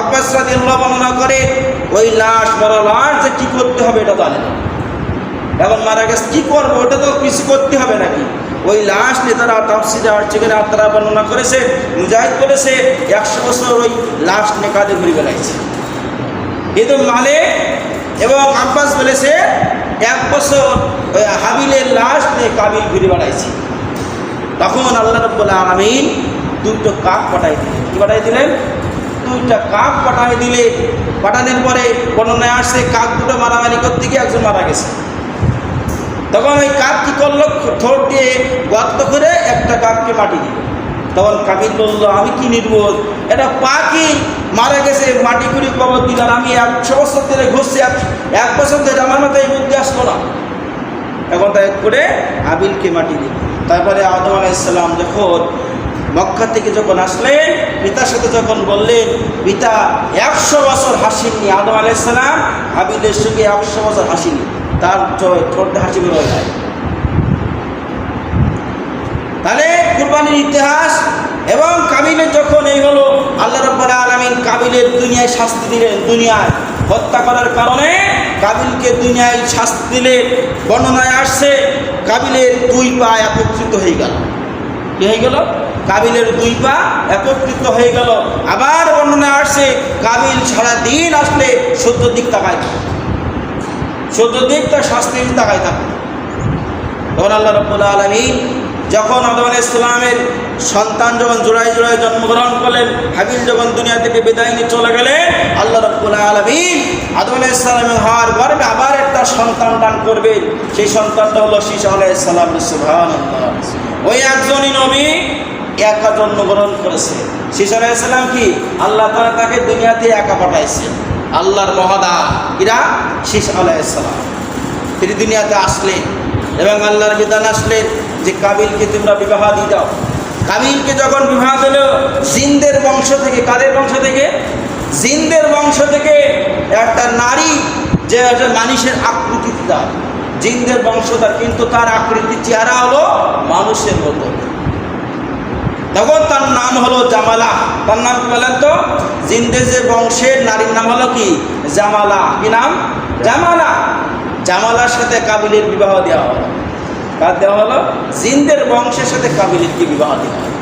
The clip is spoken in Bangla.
আব্বাস রাদিয়াল্লাহু বর্ণনা করে ওই লাশ মরা লাশ যে কী করতে হবে এটা জানে না। এখন মারা গেছে কী করবো, ওটা তো কিছু করতে হবে নাকি। ওই লাশ নিয়ে তারা তাফসিরে আসছে, তারা বর্ণনা করেছে, মুজাহিদ বলেছে 100 বছর ওই লাশ নিয়ে কাঁধে ঘুরে বেড়াইছে। কিন্তু মালিক এবং আব্বাস বলেছে 1 বছর ওই হাবিলের লাশ নিয়ে কাবিল ঘুরে বেড়াইছে। তখন আল্লাহ রাব্বুল আলামিন 2টো কাক পাঠাই দিলেন। কী পাঠাই দিলেন? 2টা কাক পাঠাই দিলে, পাঠানোর পরে বর্ণনায় আসছে কাক দুটো মারামারি করতে গিয়ে একজন মারা গেছে। তখন ওই কাক কী করলো, ঠোঁট দিয়ে গর্ত করে একটা কাককে মাটি দিল। তখন কাবিল বলল, আমি কি নির্বোধ, এটা পাখি মারা গেছে, মাটি করে কবর দিলাম, আমি 100 বছর ধরে ঘুরছি, 1 বছর ধরে আমার মাথায় বুদ্ধি আসলো না। এখন তাই করে হাবিলকে মাটি দিল। তারপরে আদম আলাইহিস সালাম যখন মক্কা থেকে যখন আসলেন, পিতার সাথে যখন বললেন, পিতা 100 বছর হাসিনি। আদম আলাইহিস সালাম হাবিলের সঙ্গে 100 বছর হাসিনি, তার ঠোঁটে হাসি বের হয়ে যায়। তাহলে কুরবানির ইতিহাস এবং কাবিলের যখন এই হলো, আল্লাহ রাব্বুল আলামিন কাবিলের দুনিয়ায় শাস্তি দিলেন। দুনিয়ায় হত্যা করার কারণে কাবিলকে দুনিয়ায় শাস্তি দিলে বর্ণনায় আসছে কাবিলের 2 পা একত্রিত হয়ে গেল। কি হয়ে গেল? কাবিলের 2 পা একত্রিত হয়ে গেল। আবার বর্ণনায় আসছে কাবিল সারাদিন আসলে 70 দিক তাকায়, 70 দিক তার শাস্তির তাকায় থাকে। তখন আল্লাহ রাব্বুল আলামিন যখন আদম আলাইহিস সালামের সন্তান যখন জোড়ায় জোড়ায় জন্মগ্রহণ করলেন, হাবিল যখন দুনিয়া থেকে বিদায় নিয়ে চলে গেলেন, আল্লাহ রাব্বুল আলামিন আদম আলাইহিস সালামের হওয়ার গর্ভে আবার একটা সন্তান দান করবে। সেই সন্তানটা হলো ঈসা আলাইহিস সালাম। সুবহানাল্লাহ। ওই একজনই নবী একা জন্মগ্রহণ করেছে। ঈসা আলাইহিস সালাম কি আল্লাহ তাআলা তাকে দুনিয়াতে একা পাঠাইছেন। আল্লাহর মহাদা এরা ঈসা আলাইহিস সালাম তিনি দুনিয়াতে আসলেন এবং আল্লাহর বিধান আসলেন যে কাবিলকে তোমরা বিবাহ দিয়ে দাও। কাবিলকে যখন বিবাহ দিল, জিনদের বংশ থেকে, কাদের বংশ থেকে? জিনদের বংশ থেকে একটা নারী যে একটা মানুষের আকৃতি তার, জিনদের বংশধর, কিন্তু তার আকৃতি চেহারা হলো মানুষের মতো। তখন তার নাম হলো জামালা। তার নাম কি বলেন তো? জিনদের যে বংশের নারীর নাম হলো কি? জামালা। কি নাম? জামালা। জামালার সাথে কাবিলের বিবাহ দেওয়া হলো। কার দেওয়া হলো? জিনদের বংশের সাথে কাবিলের কি বিবাহ দেওয়া হলো।